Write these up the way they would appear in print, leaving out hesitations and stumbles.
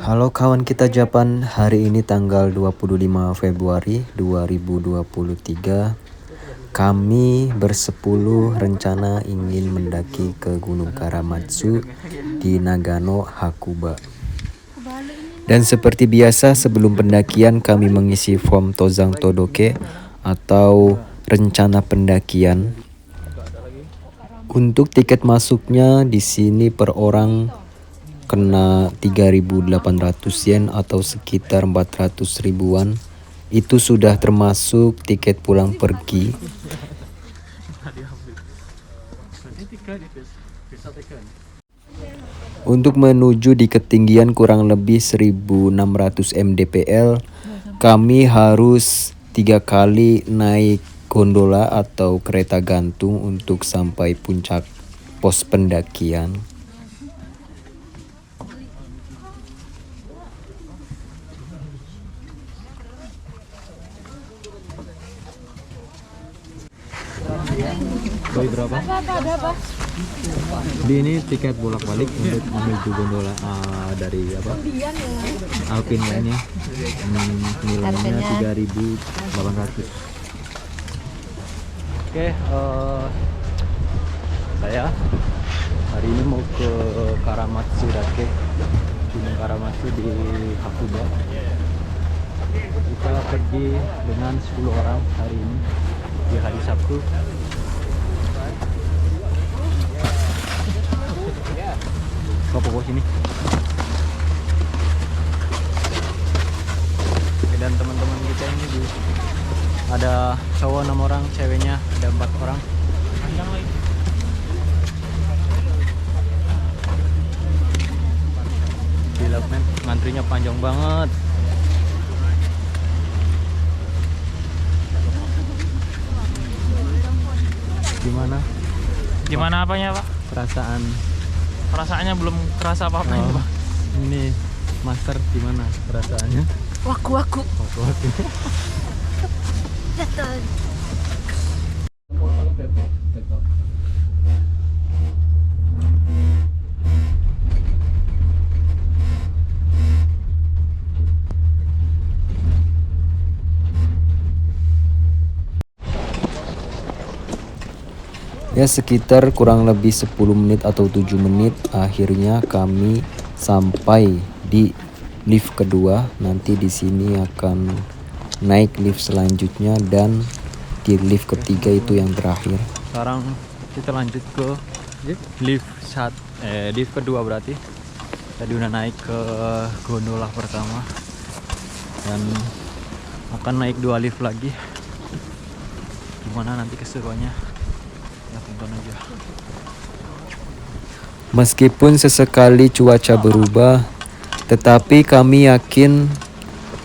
Halo kawan kita Japan, hari ini tanggal 25 Februari 2023. Kami bersepuluh rencana ingin mendaki ke Gunung Karamatsu di Nagano, Hakuba. Dan seperti biasa sebelum pendakian kami mengisi form Tozang Todoke atau rencana pendakian. Untuk tiket masuknya di sini per orang kena 3.800 yen atau sekitar 400 ribuan. Itu sudah termasuk tiket pulang pergi. Untuk menuju di ketinggian kurang lebih 1600 mdpl, kami harus 3 kali naik gondola atau kereta gantung untuk sampai puncak pos pendakian. Boy berapa? Berapa? Di ini tiket bolak-balik untuk menuju gondola dari apa? Alpine Line ya. Nilainya 3.800. Oke, saya hari ini mau ke Karamatsu Dake, Gunung Karamatsu di Hakuba. Kita pergi dengan 10 orang hari ini di hari Sabtu. Ke sini. Dan teman-teman kita ini ada cowok 6 orang, ceweknya ada 4 orang. Gila men, ngantrinya panjang banget. Gimana apanya, Pak? Perasaannya belum kerasa apa-apanya, Pak. Ini master gimana perasaannya? Waku. Jatuh. Ya sekitar kurang lebih 10 menit atau 7 menit akhirnya kami sampai di lift kedua. Nanti di sini akan naik lift selanjutnya dan di lift ketiga itu yang terakhir. Sekarang kita lanjut ke lift kedua berarti. Tadi udah naik ke gondola pertama dan akan naik 2 lift lagi. Gimana nanti keseruannya? Ya tonton aja. Meskipun sesekali cuaca berubah, tetapi kami yakin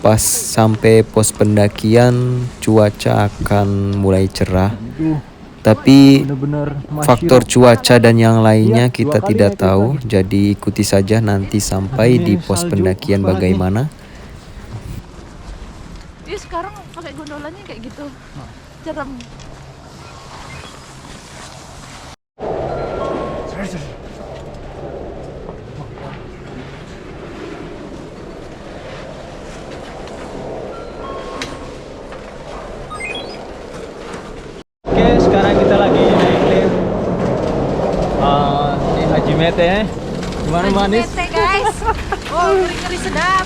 pas sampai pos pendakian cuaca akan mulai cerah. Tapi faktor cuaca dan yang lainnya kita tidak tahu, jadi ikuti saja nanti sampai di pos pendakian bagaimana. Iya sekarang pakai gondolanya kayak gitu. Cerem. Oke, sekarang kita lagi naik lift di Hajimete ya. Gimana manis? Guys. Oh, ngeri sedap.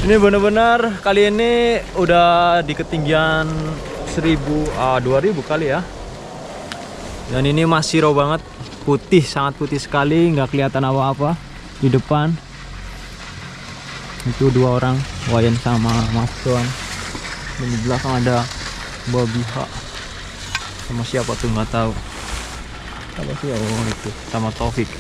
Ini benar-benar kali ini udah di ketinggian 2000 kali ya. Dan ini masih raw banget, putih, sangat putih sekali, nggak kelihatan apa-apa di depan. Itu 2 orang, Wayan sama Mas Tuan. Dan di belakang ada Babiha. Sama siapa tuh nggak tahu. Apa sih? Oh itu, sama Taufik.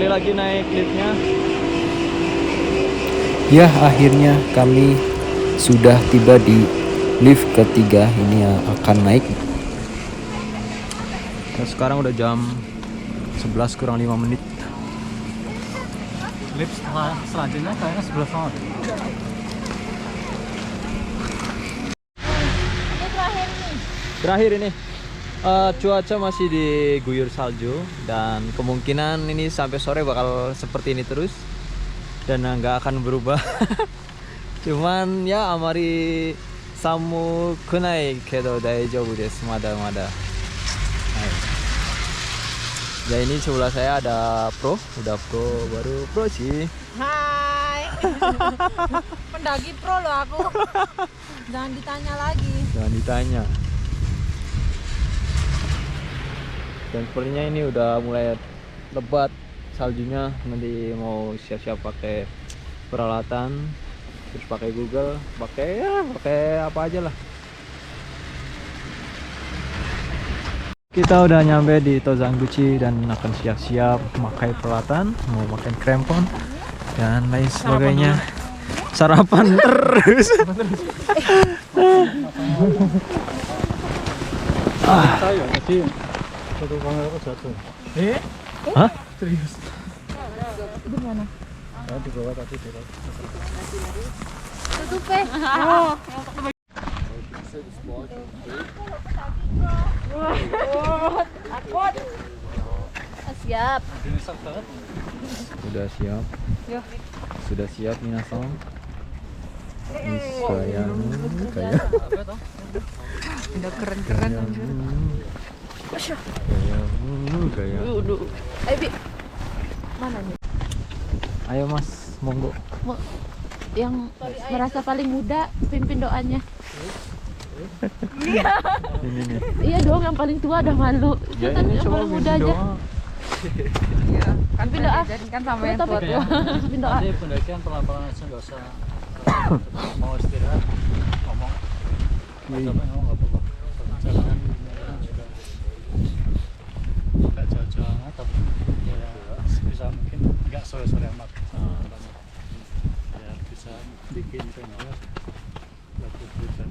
sekali lagi naik liftnya. Ya, akhirnya kami sudah tiba di lift ketiga. Ini yang akan naik. Dan sekarang udah jam 11 kurang 5 menit. Lift selanjutnya kayaknya sebelah sana. Terakhir ini cuaca masih diguyur salju dan kemungkinan ini sampai sore bakal seperti ini terus dan nggak akan berubah. Cuman ya amari samu kunai kedo daijoubu desu mada. Ya ini sebelah saya ada pro, udah pro baru pro sih. Hai. Pendaki pro loh aku. Jangan ditanya lagi. Jangan ditanya. Dan sepertinya ini udah mulai lebat saljunya. Nanti mau siap-siap pakai peralatan, terus pakai Google, pakai apa aja lah. Kita udah nyampe di Tozanguchi dan akan siap-siap memakai peralatan, mau makan krempon dan lain sebagainya. Sarapan terus. Saya tadi foto kamera aku jatuh. Hah? Serius? Di mana? Saya di bawah tadi di Tutup eh. Takut. Siap. Sudah siap. Ya. Sudah siap minasan. Sayang kayak Udah keren-keren anjir. kayak. Ayo Bi. Mana nih? Ayo Mas, monggo. Yang merasa paling muda pimpin doanya. Ini nih. Iya dong, yang paling tua udah malu. Ya Kan ini yang coba paling muda aja. Iya, kan Pimpin doa. kan sama yang Tapi tua-tua. pimpin doa. Nanti pendakian pelan-pelan aja, nggak usah mau istirahat ngomong. Tapi ngomong nggak apa-apa. Jalan juga nggak jauh-jauh amat, tapi ya bisa mungkin nggak sore-sore amat. Ya bisa bikin tenda lalu bisa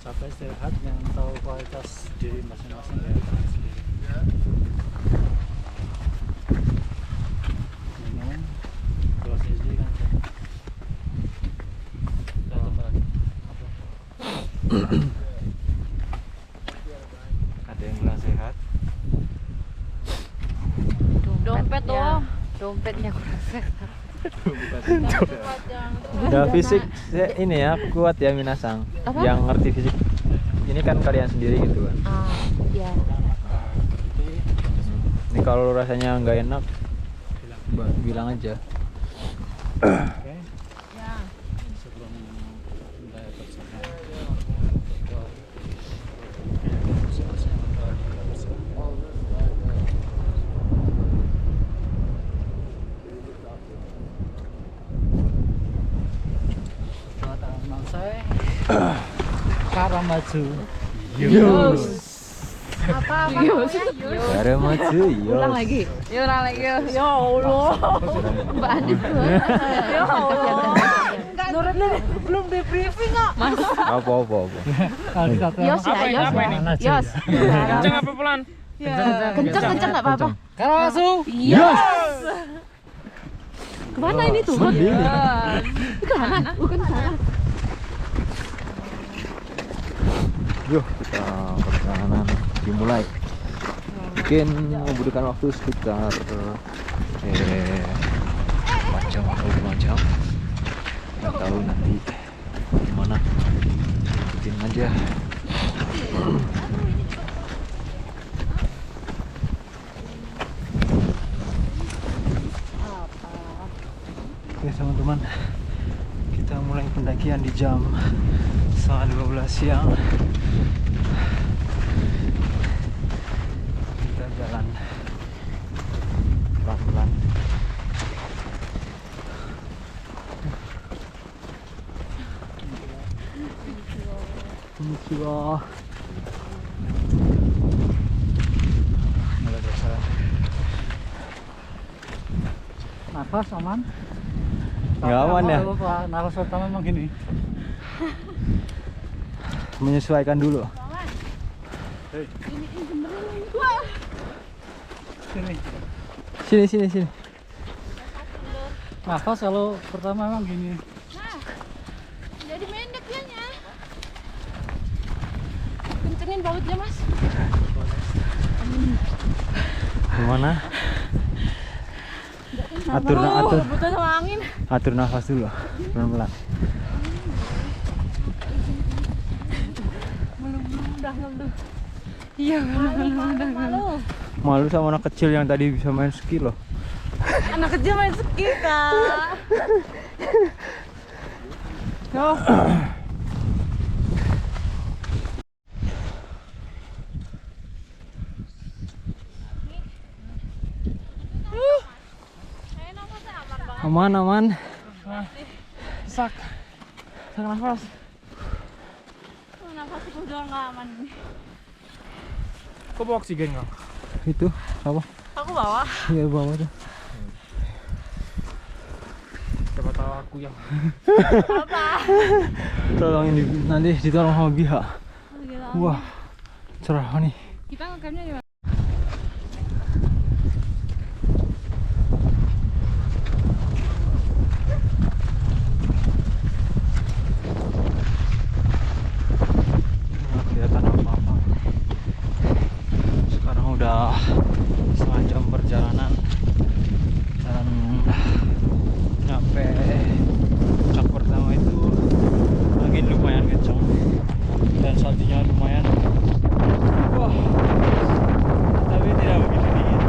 capek istirahat yang tahu kualitas diri masing-masing ya sendiri. Minum kalau sendiri kan Ada yang bilang sehat. Dompet doang. Dompetnya kurang sehat. Udah fisik ini ya kuat ya Minasang. Apa? Yang ngerti fisik. Ini kan kalian sendiri gitu kan. Iya. Ini kalau rasanya nggak enak, bilang aja. Oke. Sebelum mulai bersama Karamaju Yus. Apa? Cara maju, Ulang lagi. Yuk, ulang lagi yuk. Ya Allah. Mbak Andi tuh. Ya Allah. Nurut belum di briefing kok. Mas. Apa. Yos ya, Yos. Yos. Kenceng apa pelan? Kenceng enggak apa-apa. Karamaju. Yes. Kemana ini tuh? Ke kanan, bukan ke sana. Yuk kita perjalanan dimulai. Mungkin membutuhkan waktu sekitar 4 jam atau 5 jam. Nggak tahu nanti gimana. Ikutin aja. Oke teman-teman, kita mulai pendakian di jam setengah 12 siang. Kita jalan pelan-pelan. Konnichiwa. Mulai berjalan. Nafas aman. Nggak aman ya? Nafas pertama emang gini. Menyesuaikan dulu. Sini. Nafas kalau pertama emang gini. Jadi mendek dianya. Kencengin bautnya, Mas. Gimana? Atur Butuh sama angin. atur nafas dulu, pelan-pelan. Udah ngeluh. Iya, malu. Malu sama anak kecil yang tadi bisa main ski loh. Anak kecil main ski, Kak. Yo. Aman. Sak nafas. Nafas itu udah nggak aman. Kok bawa oksigen Kang? Itu apa? Aku bawa. Iya bawah tuh. Siapa tahu aku yang Apa? Tolong ini nanti ditolong sama Biha. Wah, cerah nih. Kita ngegamnya di mana? Nggak kelihatan apa-apa. Sekarang udah setengah jam perjalanan dan nyampe puncak pertama itu angin lumayan kencang dan saljunya lumayan. Wah, tapi tidak begitu dingin.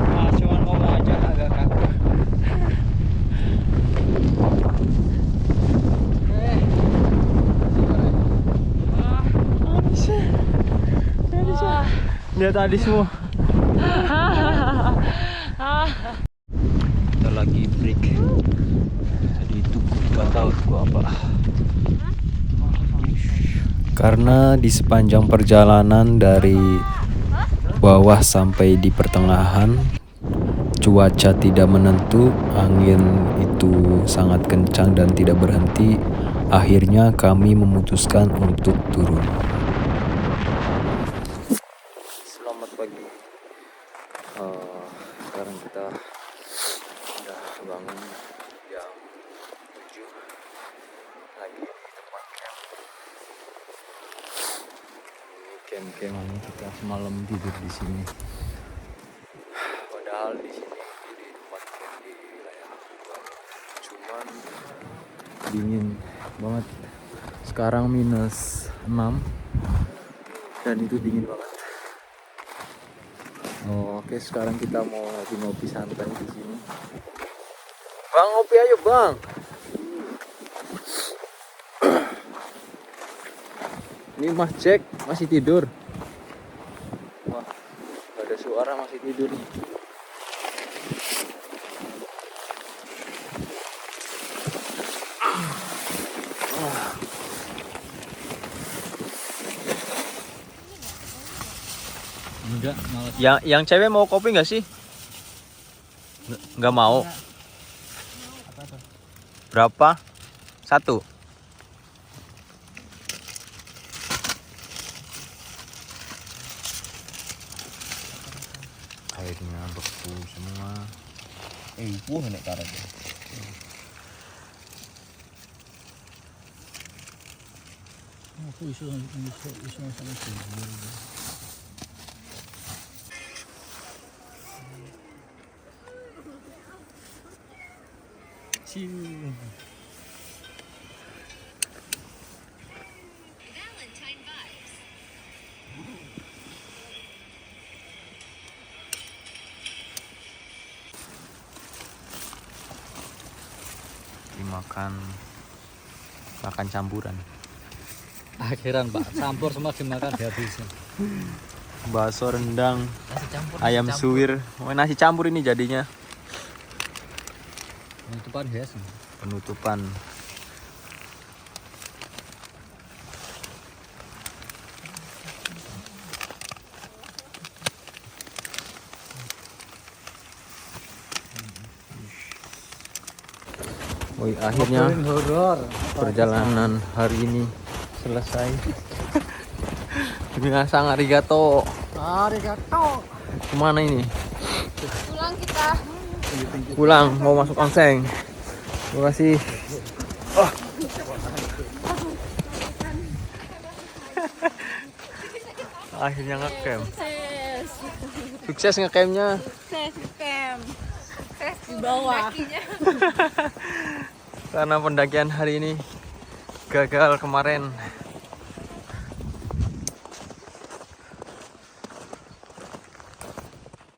Nah, cuman ngomong aja agak kaku. Lihat tadi semua. Kita lagi break. Tadi itu nggak tahu itu apa. Karena di sepanjang perjalanan dari bawah sampai di pertengahan cuaca tidak menentu, angin itu sangat kencang dan tidak berhenti. Akhirnya kami memutuskan untuk turun. Selamat pagi. Sekarang kita udah bangun jam 7 lagi di tempat camp. Ini camp-camp kita semalam tidur di sini. Padahal di sini di tempat camp di wilayah Subang, cuman dingin banget. Sekarang minus 6 dan itu dingin banget. Oke, sekarang kita mau ngopi santai di sini. Bang, ngopi ayo, Bang. Ini Mas Jack masih tidur. Wah, gak ada suara, masih tidur nih. Enggak, malah Yang cewek mau kopi nggak sih? Nggak mau. Berapa? 1. Airnya beku semua. Ibu nek karet. aku isu sama sini. Makan campuran. Akhiran Pak, campur semua dimakan dihabisin. Bakso rendang, Nasi campur. ayam suwir. Nasi campur ini jadinya. Penutupan hias. Penutupan. Akhirnya horor. perjalanan hari ini selesai. Minasan arigato. Arigato. Kemana ini? Pulang kita. Pulang, mau masuk onsen. Terima kasih. Akhirnya ngecamp. Sukses ngecampnya. Di bawah. Karena pendakian hari ini gagal kemarin.